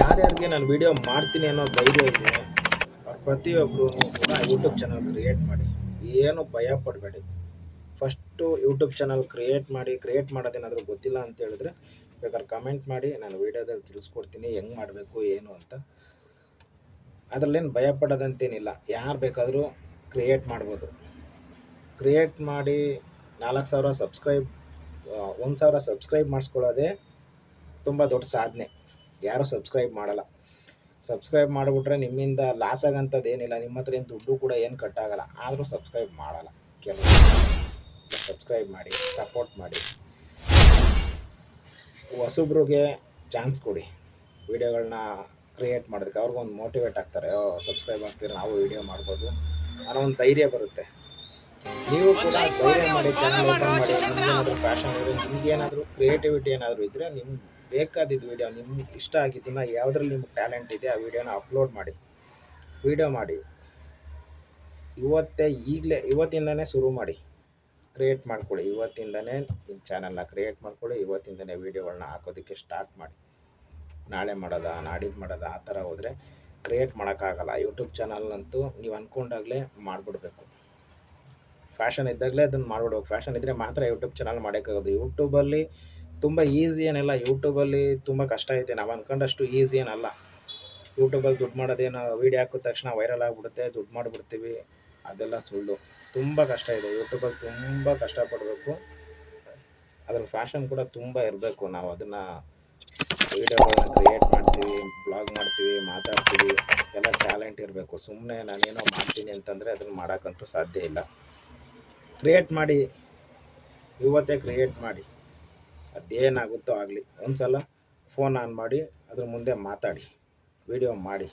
ಯಾರ್ಯಾರಿಗೆ ನಾನು ವಿಡಿಯೋ ಮಾಡ್ತೀನಿ ಅನ್ನೋ ಧೈರ್ಯ ಇದೆ ಅವ್ರು ಪ್ರತಿಯೊಬ್ಬರು ಕೂಡ ಯೂಟ್ಯೂಬ್ ಚಾನಲ್ ಕ್ರಿಯೇಟ್ ಮಾಡಿ. ಏನು ಭಯ ಪಡಬೇಡಿ. ಫಸ್ಟು ಯೂಟ್ಯೂಬ್ ಚಾನಲ್ ಕ್ರಿಯೇಟ್ ಮಾಡೋದೇನಾದರೂ ಗೊತ್ತಿಲ್ಲ ಅಂತ ಹೇಳಿದ್ರೆ ಬೇಕಾದ್ರೆ ಕಮೆಂಟ್ ಮಾಡಿ, ನಾನು ವೀಡಿಯೋದಲ್ಲಿ ತಿಳಿಸ್ಕೊಡ್ತೀನಿ ಹೆಂಗೆ ಮಾಡಬೇಕು ಏನು ಅಂತ. ಅದರಲ್ಲೇನು ಭಯ ಪಡೋದಂತೇನಿಲ್ಲ. ಯಾರು ಬೇಕಾದರೂ ಕ್ರಿಯೇಟ್ ಮಾಡ್ಬೋದು. ಕ್ರಿಯೇಟ್ ಮಾಡಿ 4,000 ಸಬ್ಸ್ಕ್ರೈಬ್ 1,000 ಸಬ್ಸ್ಕ್ರೈಬ್ ಮಾಡಿಸ್ಕೊಳ್ಳೋದೇ ತುಂಬ ದೊಡ್ಡ ಸಾಧನೆ. ಯಾರೂ ಸಬ್ಸ್ಕ್ರೈಬ್ ಮಾಡಲ್ಲ. ಸಬ್ಸ್ಕ್ರೈಬ್ ಮಾಡಿಬಿಟ್ರೆ ನಿಮ್ಮಿಂದ ಲಾಸ್ ಆಗೋಂಥದ್ದು ಏನಿಲ್ಲ. ನಿಮ್ಮ ಹತ್ರ ಏನು ದುಡ್ಡು ಕೂಡ ಏನು ಕಟ್ಟಾಗಲ್ಲ. ಆದರೂ ಸಬ್ಸ್ಕ್ರೈಬ್ ಮಾಡಲ್ಲ ಕೆಲವು. ಸಬ್ಸ್ಕ್ರೈಬ್ ಮಾಡಿ, ಸಪೋರ್ಟ್ ಮಾಡಿ. ಹೊಸಬ್ರಿಗೆ ಚಾನ್ಸ್ ಕೊಡಿ. ವೀಡಿಯೋಗಳನ್ನ ಕ್ರಿಯೇಟ್ ಮಾಡೋದಕ್ಕೆ ಅವ್ರಿಗೊಂದು ಮೋಟಿವೇಟ್ ಆಗ್ತಾರೆ. ಸಬ್ಸ್ಕ್ರೈಬ್ ಆಗ್ತೀರಿ, ನಾವು ವೀಡಿಯೋ ಮಾಡ್ಬೋದು ಅನ್ನೋ ಒಂದು ಧೈರ್ಯ ಬರುತ್ತೆ. ನೀವು ಕೂಡ ಧೈರ್ಯ ಮಾಡಿ, ಚಾನಲ್ ಓಪನ್ ಮಾಡಿ. ನಿಮ್ಗೇನಾದರೂ ಪ್ಯಾಷನ್ ಇದ್ದರೆ, ನಿಮ್ಗೇನಾದರೂ ಕ್ರಿಯೇಟಿವಿಟಿ ಏನಾದರೂ ಇದ್ದರೆ, ನಿಮ್ಗೆ ಬೇಕಾದಿದ್ದು ವೀಡಿಯೋ, ನಿಮ್ಗೆ ಇಷ್ಟ ಆಗಿದ್ದನ್ನು ಯಾವುದ್ರಲ್ಲಿ ನಿಮ್ಗೆ ಟ್ಯಾಲೆಂಟ್ ಇದೆ ಆ ವೀಡಿಯೋನ ಅಪ್ಲೋಡ್ ಮಾಡಿ, ವೀಡಿಯೋ ಮಾಡಿ. ಇವತ್ತಿಂದನೇ ಶುರು ಮಾಡಿ. ಕ್ರಿಯೇಟ್ ಮಾಡ್ಕೊಳ್ಳಿ. ಇವತ್ತಿಂದನೇ ನಿಮ್ಮ ಚಾನಲ್ನ ಕ್ರಿಯೇಟ್ ಮಾಡ್ಕೊಳ್ಳಿ. ಇವತ್ತಿಂದನೇ ವೀಡಿಯೋಗಳನ್ನ ಹಾಕೋದಕ್ಕೆ ಸ್ಟಾರ್ಟ್ ಮಾಡಿ. ನಾಳೆ ಮಾಡೋದಾ, ನಾಡಿದ್ದು ಮಾಡೋದಾ ಆ ಥರ ಹೋದರೆ ಕ್ರಿಯೇಟ್ ಮಾಡೋಕ್ಕಾಗಲ್ಲ. ಯೂಟ್ಯೂಬ್ ಚಾನಲ್ನಂತೂ ನೀವು ಅಂದ್ಕೊಂಡಾಗಲೇ ಮಾಡಿಬಿಡ್ಬೇಕು. ಫ್ಯಾಷನ್ ಇದ್ದಾಗಲೇ ಅದನ್ನು ಮಾಡಿಬಿಡ್ಬೇಕು. ಫ್ಯಾಷನ್ ಇದ್ದರೆ ಮಾತ್ರ ಯೂಟ್ಯೂಬ್ ಚಾನಲ್ ಮಾಡೋಕ್ಕಾಗೋದು. ಯೂಟ್ಯೂಬಲ್ಲಿ ತುಂಬ ಈಸಿ ಏನಿಲ್ಲ. ಯೂಟ್ಯೂಬಲ್ಲಿ ತುಂಬ ಕಷ್ಟ ಐತೆ. ನಾವು ಅಂದ್ಕೊಂಡಷ್ಟು ಈಸಿ ಏನಲ್ಲ. ಯೂಟ್ಯೂಬಲ್ಲಿ ದುಡ್ಡು ಮಾಡೋದೇನು, ವೀಡಿಯೋ ಹಾಕಿದ ತಕ್ಷಣ ವೈರಲ್ ಆಗಿಬಿಡುತ್ತೆ, ದುಡ್ಡು ಮಾಡಿಬಿಡ್ತೀವಿ, ಅದೆಲ್ಲ ಸುಳ್ಳು. ತುಂಬ ಕಷ್ಟ ಇದೆ. ಯೂಟ್ಯೂಬಲ್ಲಿ ತುಂಬ ಕಷ್ಟಪಡಬೇಕು. ಅದ್ರಲ್ಲಿ ಫ್ಯಾಷನ್ ಕೂಡ ತುಂಬ ಇರಬೇಕು. ನಾವು ಅದನ್ನು ವೀಡಿಯೋಗಳನ್ನ ಕ್ರಿಯೇಟ್ ಮಾಡ್ತೀವಿ, ಬ್ಲಾಗ್ ಮಾಡ್ತೀವಿ, ಮಾತಾಡ್ತೀವಿ, ಎಲ್ಲ ಟ್ಯಾಲೆಂಟ್ ಇರಬೇಕು. ಸುಮ್ಮನೆ ನಾನೇನೋ ಮಾಡ್ತೀನಿ ಅಂತಂದರೆ ಅದನ್ನು ಮಾಡೋಕ್ಕಂತೂ ಸಾಧ್ಯ ಇಲ್ಲ. ಕ್ರಿಯೇಟ್ ಮಾಡಿ, ಇವತ್ತೇ ಕ್ರಿಯೇಟ್ ಮಾಡಿ. ಅದೇನಾಗುತ್ತೋ ಆಗಲಿ. ಒಂದು ಸಲ ಫೋನ್ ಆನ್ ಮಾಡಿ ಅದ್ರ ಮುಂದೆ ಮಾತಾಡಿ, ವೀಡಿಯೋ ಮಾಡಿ.